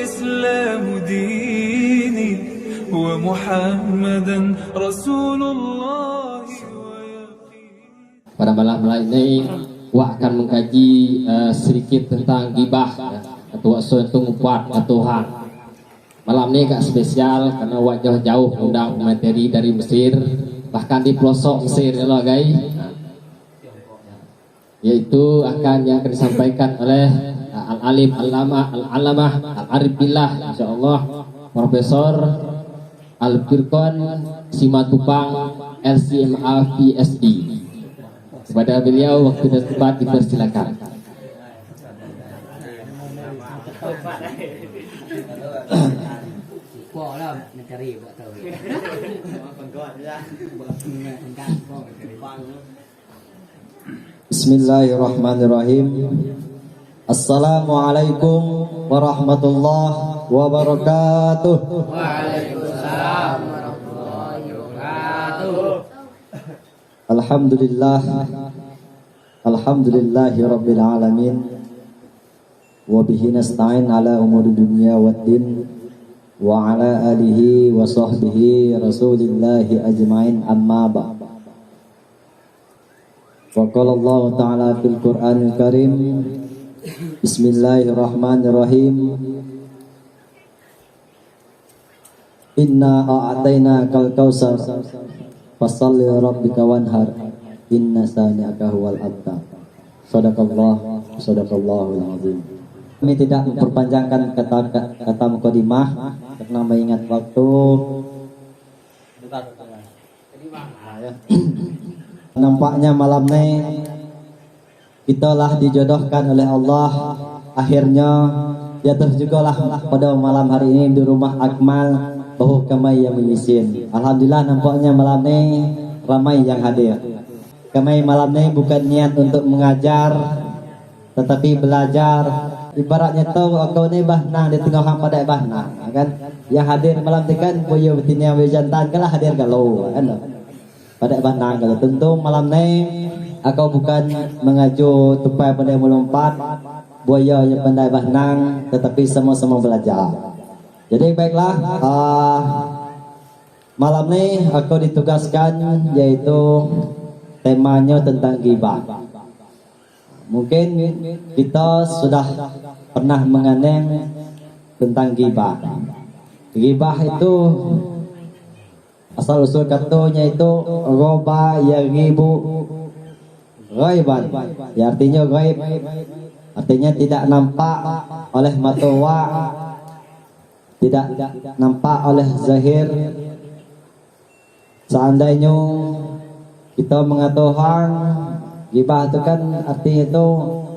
والإسلام ديني ومحمدا رسول الله. Pada malam ini Wak akan mengkaji sedikit tentang gibah atau suatu ngupat atau hang. Malam ini agak spesial karena Wak jauh-jauh undang materi dari Mesir, bahkan di pelosok Mesir ya loh guys. Yaitu akan yang akan disampaikan oleh Al-Alim Al-Alamah Al-Arif Billah insyaallah Profesor Al-Firqon Simatupang LCMA PhD. Kepada beliau waktu dan tempat dipersilakan. Bismillahirrahmanirrahim. Assalamualaikum warahmatullahi wabarakatuh. Waalaikumsalam warahmatullahi wabarakatuh. Alhamdulillahi rabbil alamin. Wa bihi nasta'in ala umuri dunya waddin. Wa ala alihi wa sahbihi rasulillahi ajma'in amma ba'd. Wa qala Allah ta'ala fil Qur'anil Karim. Bismillahirrahmanirrahim. Inna a'atainakal kautsar fasalli rabbika wanhar inna sani'aka huwal abtar. Sadaqallahul azim. Kami tidak memperpanjangkan kata mukadimah karena mengingat waktu. Nampaknya malam ini kita lah dijodohkan oleh Allah, akhirnya jatuh juga lah pada malam hari ini di rumah Akmal Bahu Kamai yang mengisin. Alhamdulillah nampaknya malam ini ramai yang hadir. Kami malam ini bukan niat untuk mengajar, tetapi belajar. Ibaratnya tahu aku ni bahna di tengah hang pada bahna, kan? Yang hadir malam ni kan boyo betina jantan kalah hadir galau, kan? Pada bahna kalau tentu malam ni aku bukan mengajuk tupai pandai melompat, boyo yang pandai bahna, tetapi sama-sama belajar. Jadi baiklah, malam ni aku ditugaskan yaitu temanya tentang ghibah. Mungkin kita sudah pernah mengenang tentang ghibah. Ghibah itu asal usul katanya itu roba yaghibu ghaiban. Ya, artinya ghaib, artinya tidak nampak oleh mata wa, tidak nampak oleh zahir. Seandainya kita mengatakan ghibah itu kan artinya itu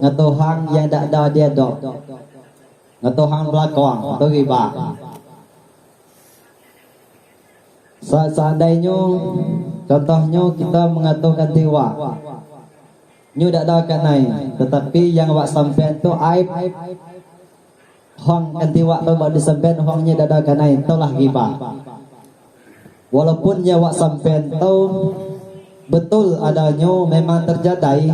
ngatakan yang tak ada dia dok, ngatakan belakang itu ghibah. Seandainya contohnya kita mengatakan tiwa, nyu tak ada kanai, tetapi yang wak sampean tu aib hong kantiwa tu bak disampean hongnya tak ada kanai, itulah ghibah. Walaupun wak sampean tu betul adanya memang terjadi,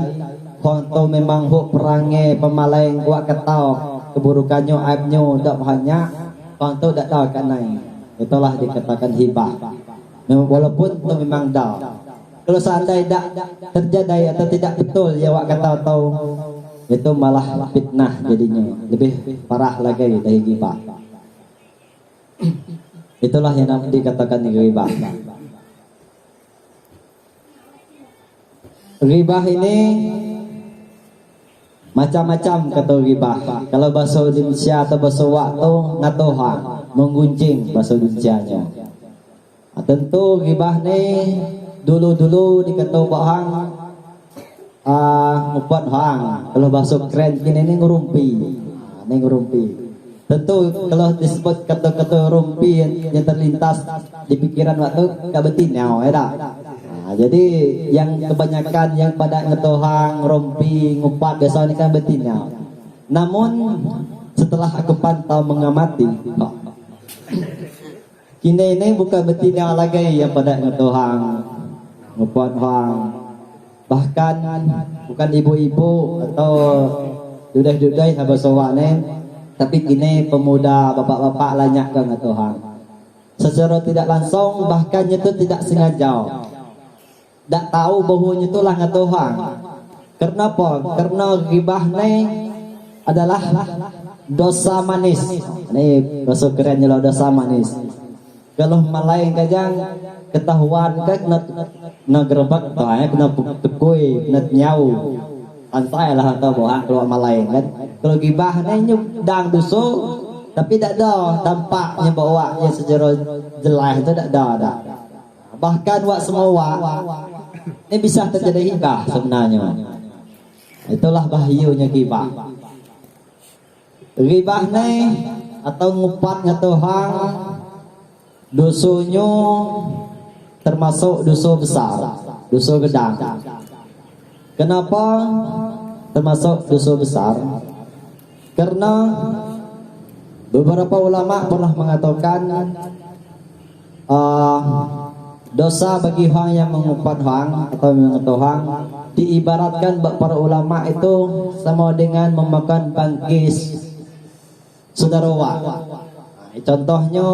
hong tu memang hok perangai pemaleng wak ketau keburukannya aibnya tak banyak, hong tu tak ada kanai, itulah dikatakan hibah. Walaupun tu memang dah. Kalau seandainya tak terjadi atau tidak betul ya wak kata tahu, itu malah fitnah jadinya, lebih parah lagi dari ghibah. Itulah yang dikatakan ghibah. Ghibah ini macam-macam kata ghibah. Kalau bahasa Indonesia atau bahasa waktu ngatoha, menggunjing bahasa Indonesianya. Tentu ghibah ni dulu-dulu dikata bahang ngupat hang. Kalau bahasa keren kini ni ngurumpi. Ni ngurumpi. Tentu kalau disebut kata-kata rumpi yang terlintas di pikiran waktu kabetin nyau ya dah. Jadi yang kebanyakan yang pada ngetohang, rompi, ngupat biasa ni kan betina. Namun setelah aku pantau mengamati, kini ini bukan betina lagi yang pada ngetohang, ngupat hang. Bahkan bukan ibu-ibu atau dudah-dudah habis sowane, Tapi kini pemuda bapak-bapak lanyak ke Tuhan. Secara tidak langsung bahkan itu tidak sengaja. Tak tahu bahawa itu lah Tuhan. Kenapa? Karena ghibah ni adalah dosa manis. Ini dosa kerennya lah dosa manis. Kalau malai kajang ketahuan kan kena gerbak tu kena tekui, kena nyau. Santai lah atau bohong keluar malai kan. Kalau ghibah ni nyudang dosa tapi tak ada tampaknya bawa yang secara jelas itu tak ada. Bahkan wak semua ini bisa terjadi hibah sebenarnya. Itulah bahayanya ghibah. Ghibah ni atau ngupat Tuhan dosanya termasuk dosa besar, dosa gedang. Kenapa termasuk dosa besar? Karena beberapa ulama pernah mengatakan dosa bagi orang yang mengupat orang atau mengetahuan diibaratkan para ulama itu sama dengan memakan bangkis saudara wak. Contohnya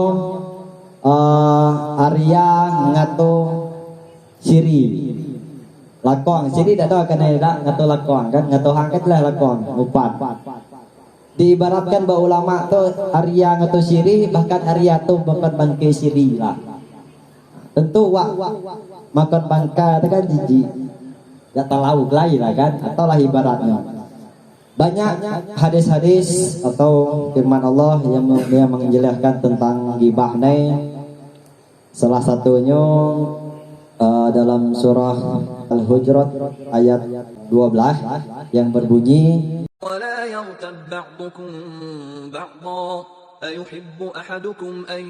Arya ngato siri lakon siri tak tahu kena tak ngato lakon kan ngato hangkat lah lakon upat. Diibaratkan bahwa ulama tu Arya ngato siri bahkan Arya tu makan bangkai siri lah. Tentu wak makan bangkai itu kan jijik. Tak tahu lain lah kan atau lah ibaratnya. Banyak hadis-hadis atau firman Allah yang menjelaskan tentang ghibah ni. Salah satunya dalam surah Al-Hujurat ayat 12 yang berbunyi ولا يغتب بعضكم بعضا أيحب أحدكم أن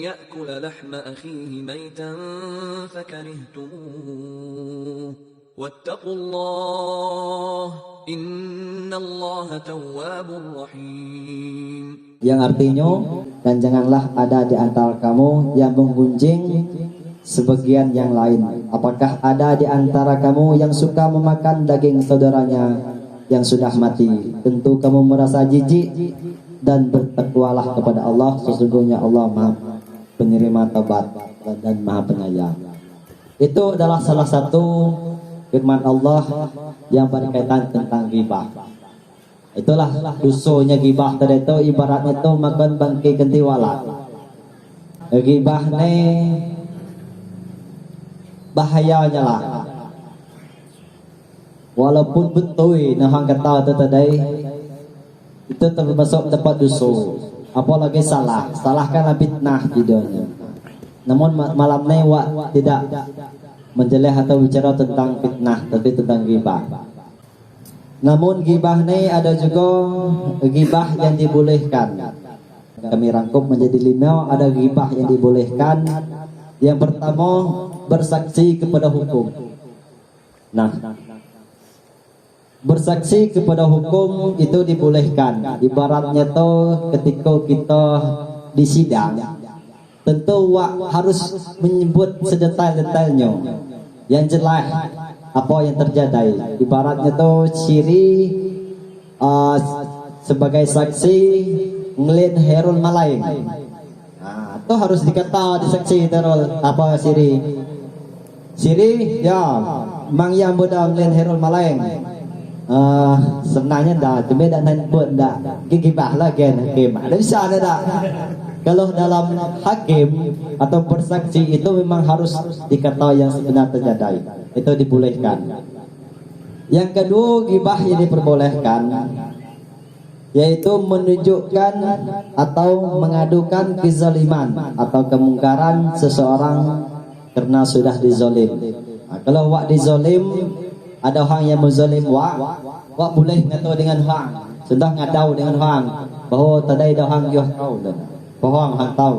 يأكل لحم أخيه ميتا فكرهتموه واتقوا الله إن الله تواب رحيم. Yang artinya, dan janganlah ada di antara kamu yang menggunjing sebagian yang lain. Apakah ada di antara kamu yang suka memakan daging saudaranya yang sudah mati? Tentu kamu merasa jijik dan bertakwalah kepada Allah. Sesungguhnya Allah Maha penerima taubat dan Maha penyayang. Itu adalah salah satu firman Allah yang berkaitan tentang ghibah. Itulah dosanya ghibah tadi itu ibaratnya itu makan bangkai gentiwala. Ghibah ni bahayanya lah. Walaupun betul nahang kata itu tadi itu termasuk dapat dosa. Apalagi salah, salahkanlah fitnah judulnya. Namun malam ni wak tidak menjelaskan atau bicara tentang fitnah tapi tentang ghibah. Namun ghibah ni ada juga ghibah yang dibolehkan. Kami rangkum menjadi 5. Ada ghibah yang dibolehkan. Yang pertama, bersaksi kepada hukum. Nah, bersaksi kepada hukum itu dibolehkan. Ibaratnya tu ketika kita di sidang, tentu harus menyebut sedetail-detailnya yang jelas apa yang terjadi. Ibaratnya tu ciri sebagai saksi ngelihat herul malaing. Nah, tu harus dikata di saksi terul apa ciri. Ciri ya mang yang bodoh ngelihat herul malaing. Sebenarnya dah cuma dah buat dah gigibah lah kan hakim. Ada bisa ada dah. Kalau dalam hakim atau bersaksi itu memang harus dikata yang sebenar terjadi. Itu dibolehkan. Yang kedua, ghibah yang diperbolehkan yaitu menunjukkan atau mengadukan kezaliman atau kemungkaran seseorang karena sudah dizolim. Kalau wak dizolim, ada orang yang menzolim wak boleh ngata dengan hang, sudah ngadau dengan hang bahawa tadi ada hang yoh tahu dah. Pohong hang tahu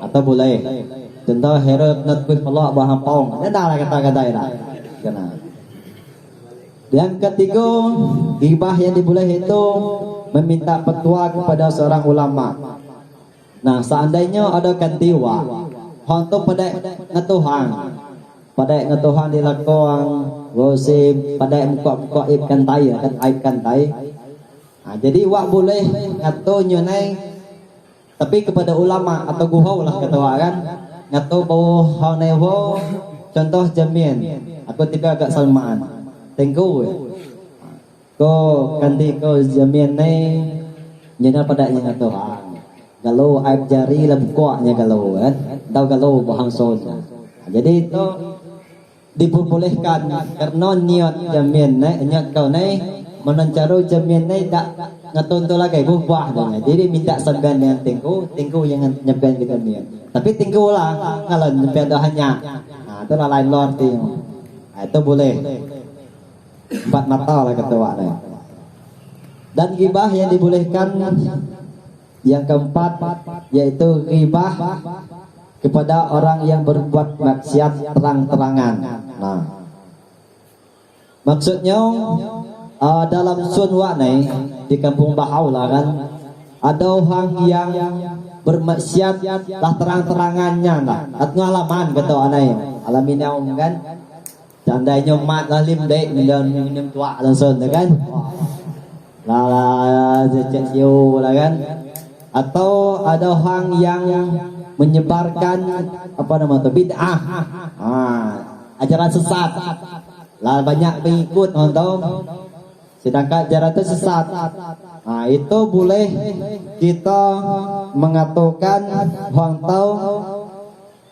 atau boleh. Contoh heret nak kuih pelak bahan pong. Ada lah kata-kata dah. Kena. Yang ketiga, ghibah yang diboleh itu meminta petua kepada seorang ulama. Nah, seandainya ada kantiwa, hang tu pada ngatuhang. Pada ngatuhang dilakon gosip, pada muka-muka aib kantai, kan aib kantai. Jadi wak boleh ngato nyonai tapi kepada ulama atau guhau lah kata wak kan ngato bau hang newo contoh jamin aku tiga agak salmaan tengku ko kanti ko jamin nai nyana pada nya ngato hang galau aib jari lah bukunya galau kan tahu galau bahang son. Jadi itu diperbolehkan karena niat jamin nai niat kau nai menancaro jamin nai tak ngaton tu lagi buah dong. Jadi minta segan dengan tengku yang nyeban kita niat. Tapi tengku lah kalau nyeban hanya. Nah, itu lah lain lor tu. Nah, itu boleh. 4 mata lah kata wak ni. Dan ghibah yang dibolehkan yang keempat yaitu ghibah kepada orang yang berbuat maksiat terang-terangan. Nah, maksudnya dalam sun wak ni di kampung Bahau lah kan ada orang yang bermaksiat lah terang-terangannya lah atau alaman kata anai alamin yang kan tandanya mat lah lim dek minum tua langsung kan lah cek siu lah kan atau ada orang yang menyebarkan apa nama tu bid'ah ajaran sesat lah banyak pengikut orang tahu sedangkan ajaran itu sesat. Nah, itu boleh kita mengatakan orang tahu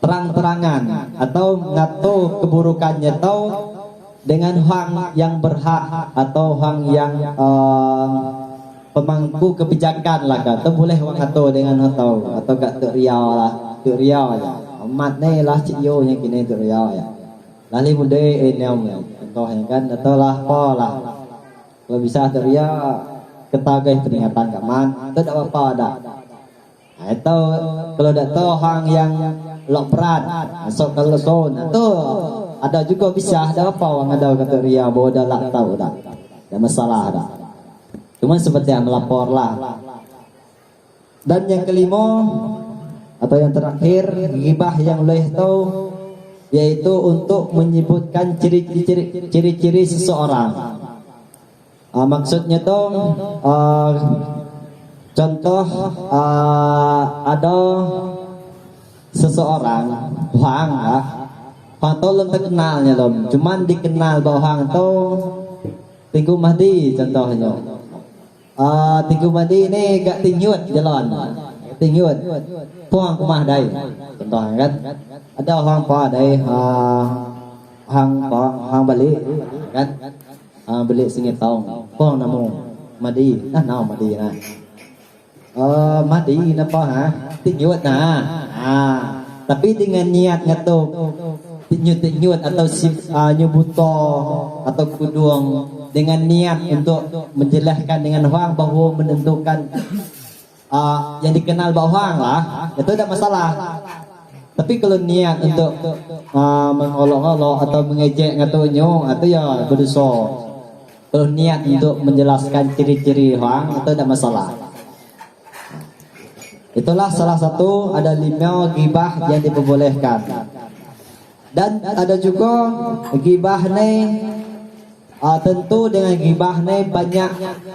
terang-terangan atau mengatur keburukannya tahu dengan orang yang berhak atau orang yang pemangku kebijakan lah kan. Itu boleh orang ngatur dengan orang tahu atau kat Tok Riau lah, Tok Riau aja. Amat ni lah cik yo yang kini Tok Riau ya. Lali muda enam contoh kan atau lah apa lah. Kalau bisa teriak ketagai peringatan kat man, itu tak apa dah. Atau kalau tak tahu orang yang lok berat, masuk ke leson, itu ada juga bisa. Ada apa orang ada kata ria bawa dah lak tahu dah. Tak masalah dah. Cuma seperti yang melapor lah. Dan yang kelima atau yang terakhir ghibah yang boleh tahu yaitu untuk menyebutkan ciri-ciri seseorang. Maksudnya tu contoh ada seseorang orang tu belum terkenalnya lom, cuman dikenal bahwa orang tu Tengku Mahdi contohnya. Tengku Mahdi ni gak tingyut jalan, tingyut puang kumah dai contohnya kan. Ada orang pa dai hang balik kan. Beli singit taung pong namo Madi nao Madi na Madi napa ha tinyut tapi dengan niat ngatuk tinyut atau nyubuto atau kuduang dengan niat untuk menjelaskan dengan orang bahawa menentukan yang dikenal bahawa orang lah itu tak masalah. Tapi kalau niat untuk mengolok-olok atau mengejek ngatunya atau ya berdosa. Kalau niat untuk menjelaskan ciri-ciri orang itu tidak masalah. Itulah salah satu ada 5 ghibah yang diperbolehkan. Dan ada juga ghibah ni tentu dengan ghibah ni banyak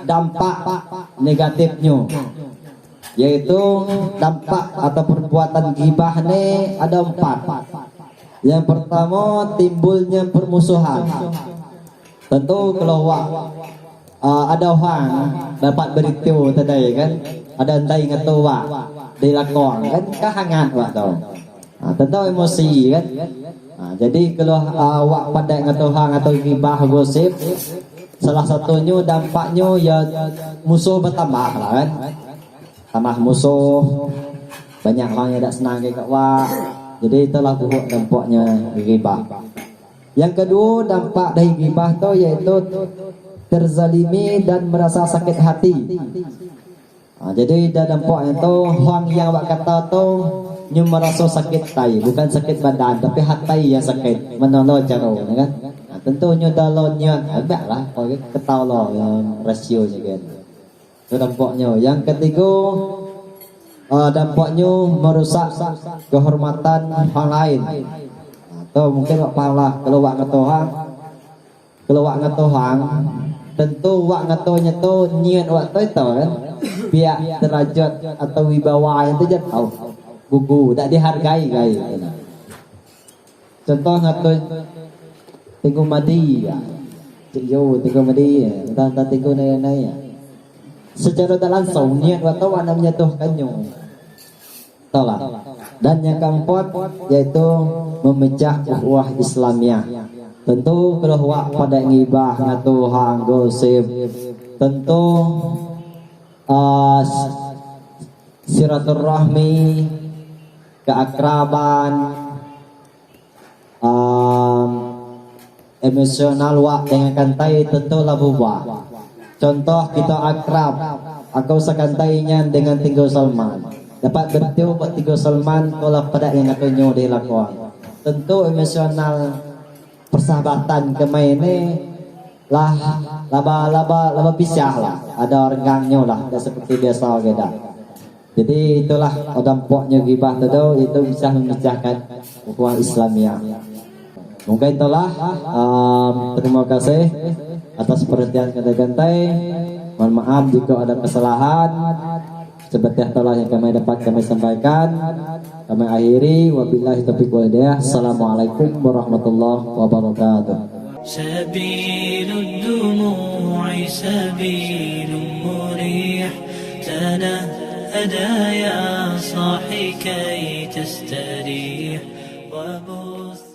dampak negatifnya. Yaitu dampak atau perbuatan ghibah ni ada 4. Yang pertama timbulnya permusuhan. Tentu kalau ada orang dapat beritahu tadi kan, ada andai ngatu wak di lakon kan kehangat wak tu. Tentu emosi kan. Jadi kalau wak pada ngatu hang atau ghibah gosip, salah satunya dampaknya ya musuh bertambah lah kan. Tambah musuh, banyak orang yang tak senang ke wak. Jadi itulah buruk dampaknya ghibah. Yang kedua dampak dari ghibah tu yaitu terzalimi dan merasa sakit hati. Jadi dah dampaknya tu orang yang buat kata tu nyu merasa sakit hati, bukan sakit badan tapi hati yang sakit. Menolong cara kan. Tentunya dalam niat agaklah kalau ketahu lah yang rasionya kan. Itu dampaknya. Yang ketiga dampaknya merusak kehormatan orang lain. Atau mungkin wak palah kalau wak ngatohang tentu wak ngatonya tu niat wak tu kan pihak derajat atau wibawa yang tu jatuh gugu tak dihargai guys. Contoh ngato tengok madi ya cik yo tengok madi ya tak tengok nai ya secara tak langsung niat wak tu nak menjatuhkannya tahu lah. Dan yang keempat yaitu memecah ukhuwah Islamiyah. Tentu kalau wak pada ngibah ngatu hang gosip tentu silaturahmi keakraban emosional wak dengan kantai tentu lah buah. Contoh kita akrab aku sekantainya dengan Tinggo Salman dapat bertiu buat Tinggo Salman kalau pada yang aku nyu dilakukan tentu emosional persahabatan kemain ni lah laba pisah lah ada orangnya lah tak seperti biasa kita. Jadi itulah dampaknya gibah tu itu bisa memecahkan ukhuwah Islamiyah. Mungkin itulah terima kasih atas perhatian gantai-gantai. Mohon maaf jika ada kesalahan. Seperti itulah yang kami sampaikan. Kami akhiri wabillahi taufiq wal hidayah. Assalamualaikum warahmatullahi wabarakatuh. سبيل الدموع سبيل مريح تنهدى يا صاحي كي تستريح وبث